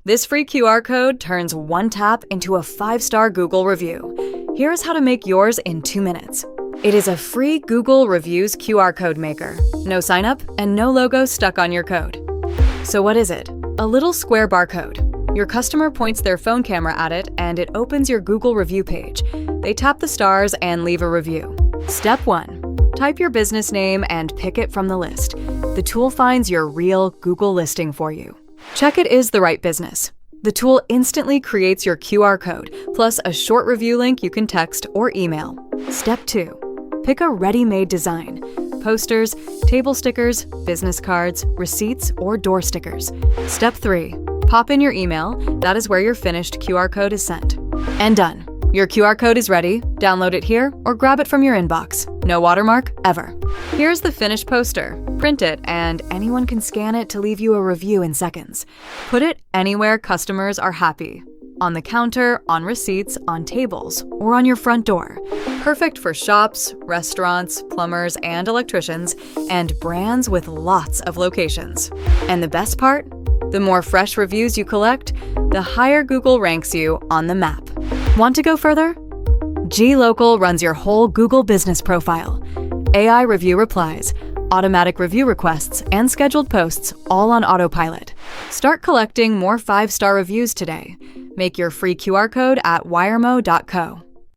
This free QR code turns one tap into a 5-star Google review. Here's how to make yours in 2 minutes. It is a free Google Reviews QR code maker. No sign up and no logo stuck on your code. So what is it? A little square barcode. Your customer points their phone camera at it and it opens your Google review page. They tap the stars and leave a review. Step 1. Type your business name and pick it from the list. The tool finds your real Google listing for you. Check it is the right business. The tool instantly creates your QR code, plus a short review link you can text or email. Step 2. Pick a ready-made design. Posters, table stickers, business cards, receipts, or door stickers. Step 3. Pop in your email. That is where your finished QR code is sent. And done. Your QR code is ready. Download it here or grab it from your inbox. No watermark, ever. Here's the finished poster. Print it, and anyone can scan it to leave you a review in seconds. Put it anywhere customers are happy. On the counter, on receipts, on tables, or on your front door. Perfect for shops, restaurants, plumbers, and electricians, and brands with lots of locations. And the best part? The more fresh reviews you collect, the higher Google ranks you on the map. Want to go further? GLocal runs your whole Google business profile. AI review replies, automatic review requests, and scheduled posts all on autopilot. Start collecting more 5-star reviews today. Make your free QR code at wiremo.co.